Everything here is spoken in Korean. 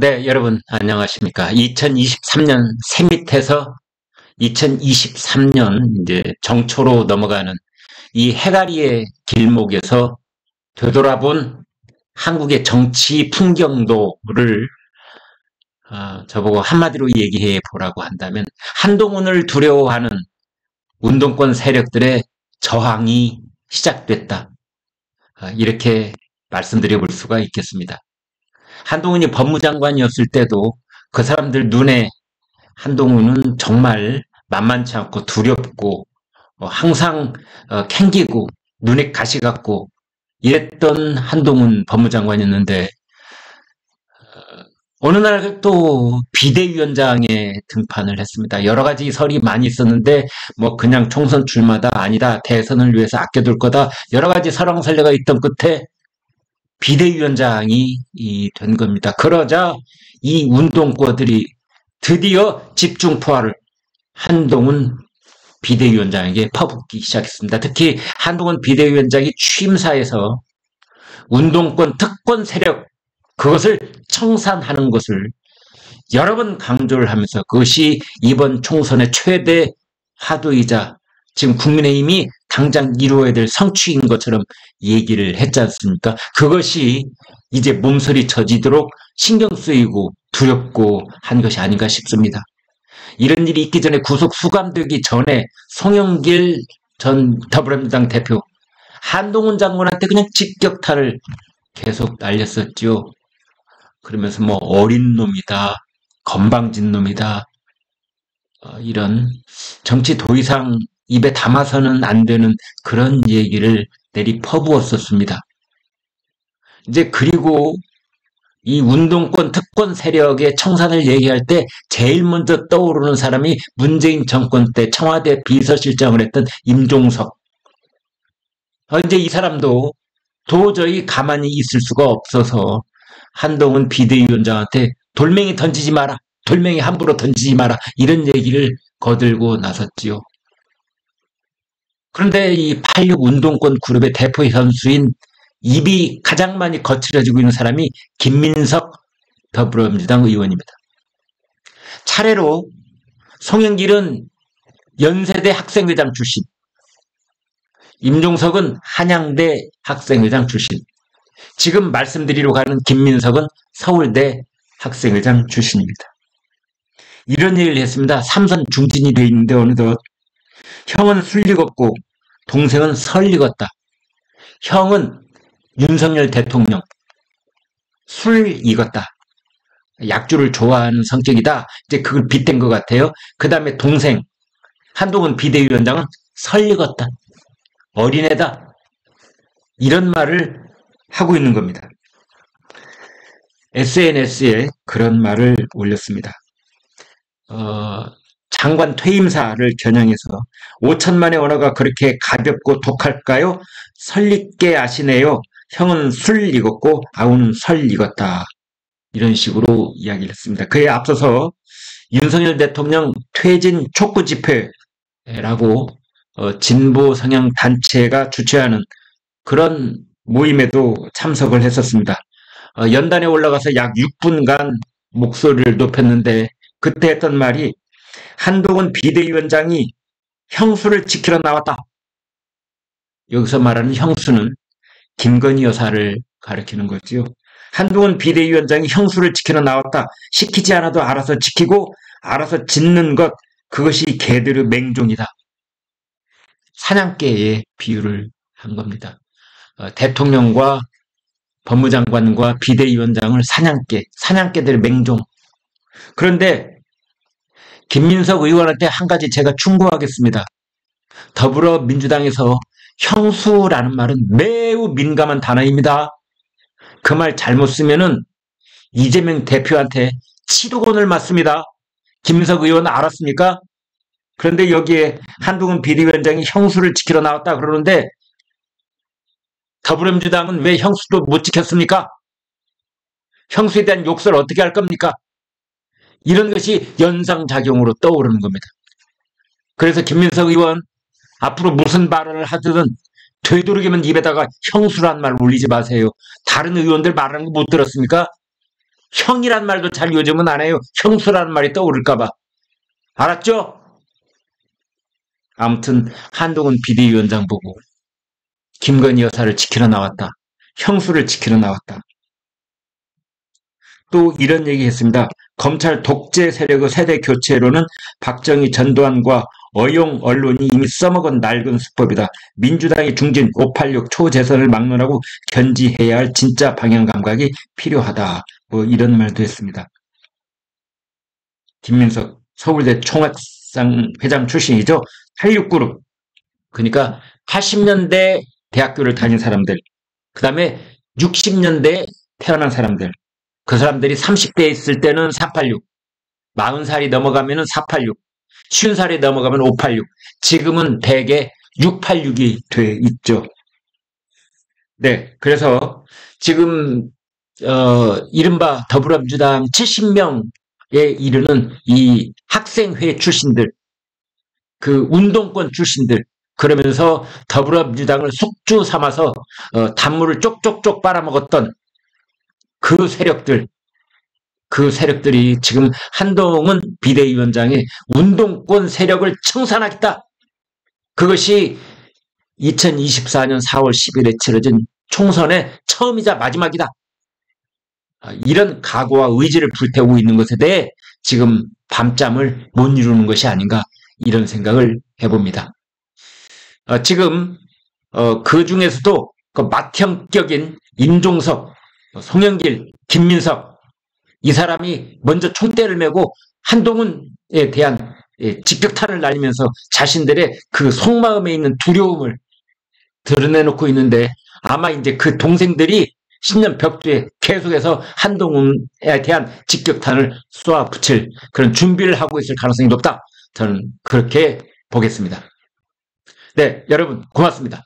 네, 여러분, 안녕하십니까. 2023년 새밑에서 2023년 이제 정초로 넘어가는 이 해가리의 길목에서 되돌아본 한국의 정치 풍경도를 저보고 한마디로 얘기해 보라고 한다면 한동훈을 두려워하는 운동권 세력들의 저항이 시작됐다. 이렇게 말씀드려 볼 수가 있겠습니다. 한동훈이 법무장관이었을 때도 그 사람들 눈에 한동훈은 정말 만만치 않고 두렵고 항상 캥기고 눈에 가시 같고 이랬던 한동훈 법무장관이었는데 어느 날 또 비대위원장에 등판을 했습니다. 여러 가지 설이 많이 있었는데 뭐 그냥 총선 출마다 아니다 대선을 위해서 아껴둘 거다 여러 가지 설왕설래가 있던 끝에 비대위원장이 된 겁니다. 그러자 이 운동권들이 드디어 집중포화를 한동훈 비대위원장에게 퍼붓기 시작했습니다. 특히 한동훈 비대위원장이 취임사에서 운동권 특권 세력 그것을 청산하는 것을 여러 번 강조를 하면서 그것이 이번 총선의 최대 화두이자 지금 국민의힘이 당장 이루어야 될 성취인 것처럼 얘기를 했지 않습니까? 그것이 이제 몸서리 젖이도록 신경 쓰이고 두렵고 한 것이 아닌가 싶습니다. 이런 일이 있기 전에 구속 수감되기 전에 송영길 전 더불어민주당 대표 한동훈 장관한테 그냥 직격탄을 계속 날렸었죠. 그러면서 뭐 어린 놈이다, 건방진 놈이다, 이런 정치 더 이상 입에 담아서는 안 되는 그런 얘기를 내리 퍼부었었습니다. 이제 그리고 이 운동권 특권 세력의 청산을 얘기할 때 제일 먼저 떠오르는 사람이 문재인 정권 때 청와대 비서실장을 했던 임종석. 이제 이 사람도 도저히 가만히 있을 수가 없어서 한동훈 비대위원장한테 돌멩이 던지지 마라. 돌멩이 함부로 던지지 마라. 이런 얘기를 거들고 나섰지요. 그런데 이 86 운동권 그룹의 대표 선수인 입이 가장 많이 거칠어지고 있는 사람이 김민석 더불어민주당 의원입니다. 차례로 송영길은 연세대 학생회장 출신, 임종석은 한양대 학생회장 출신, 지금 말씀드리러 가는 김민석은 서울대 학생회장 출신입니다. 이런 얘기를 했습니다. 삼선 중진이 돼 있는데 어느덧 형은 술 익었고 동생은 설 익었다. 형은 윤석열 대통령 술 익었다. 약주를 좋아하는 성격이다. 이제 그걸 빗댄 것 같아요. 그 다음에 동생 한동훈 비대위원장은 설 익었다. 어린애다. 이런 말을 하고 있는 겁니다. SNS에 그런 말을 올렸습니다. 장관 퇴임사를 겨냥해서 5천만의 언어가 그렇게 가볍고 독할까요? 설익게 아시네요. 형은 술 익었고 아우는 설 익었다. 이런 식으로 이야기를 했습니다. 그에 앞서서 윤석열 대통령 퇴진 촉구 집회라고 진보 성향 단체가 주최하는 그런 모임에도 참석을 했었습니다. 연단에 올라가서 약 6분간 목소리를 높였는데 그때 했던 말이 한동훈 비대위원장이 형수를 지키러 나왔다. 여기서 말하는 형수는 김건희 여사를 가리키는 거지요. 한동훈 비대위원장이 형수를 지키러 나왔다. 시키지 않아도 알아서 지키고 알아서 짓는 것 그것이 개들의 맹종이다. 사냥개의 비유를 한 겁니다. 대통령과 법무장관과 비대위원장을 사냥개들의 맹종. 그런데 김민석 의원한테 한 가지 제가 충고하겠습니다. 더불어민주당에서 형수라는 말은 매우 민감한 단어입니다. 그 말 잘못 쓰면은 이재명 대표한테 7억 원을 맞습니다. 김민석 의원 알았습니까? 그런데 여기에 한동훈 비대위원장이 형수를 지키러 나왔다 그러는데 더불어민주당은 왜 형수도 못 지켰습니까? 형수에 대한 욕설을 어떻게 할 겁니까? 이런 것이 연상작용으로 떠오르는 겁니다. 그래서 김민석 의원 앞으로 무슨 발언을 하든 되도록이면 입에다가 형수란 말 올리지 마세요. 다른 의원들 말하는 거 못 들었습니까? 형이란 말도 잘 요즘은 안 해요. 형수라는 말이 떠오를까봐. 알았죠? 아무튼 한동훈 비대위원장 보고 김건희 여사를 지키러 나왔다. 형수를 지키러 나왔다. 또 이런 얘기 했습니다. 검찰 독재 세력의 세대 교체로는 박정희 전두환과 어용 언론이 이미 써먹은 낡은 수법이다. 민주당의 중진 586 초재선을 막론하고 견지해야 할 진짜 방향 감각이 필요하다. 뭐 이런 말도 했습니다. 김민석 서울대 총학상 회장 출신이죠. 86그룹. 그러니까 80년대 대학교를 다닌 사람들, 그 다음에 60년대에 태어난 사람들, 그 사람들이 30대에 있을 때는 486, 40살이 넘어가면 486, 50살이 넘어가면 586, 지금은 대개 686이 돼 있죠. 네, 그래서 지금 이른바 더불어민주당 70명에 이르는 이 학생회 출신들, 그 운동권 출신들, 그러면서 더불어민주당을 숙주 삼아서 단물을 쪽쪽쪽 빨아먹었던 그 세력들이 지금 한동훈 비대위원장의 운동권 세력을 청산하겠다. 그것이 2024년 4월 10일에 치러진 총선의 처음이자 마지막이다. 이런 각오와 의지를 불태우고 있는 것에 대해 지금 밤잠을 못 이루는 것이 아닌가, 이런 생각을 해봅니다. 지금 그 중에서도 그 맏형격인 임종석, 송영길, 김민석, 이 사람이 먼저 총대를 메고 한동훈에 대한 직격탄을 날리면서 자신들의 그 속마음에 있는 두려움을 드러내놓고 있는데, 아마 이제 그 동생들이 신년 벽두에 계속해서 한동훈에 대한 직격탄을 쏘아붙일 그런 준비를 하고 있을 가능성이 높다. 저는 그렇게 보겠습니다. 네, 여러분 고맙습니다.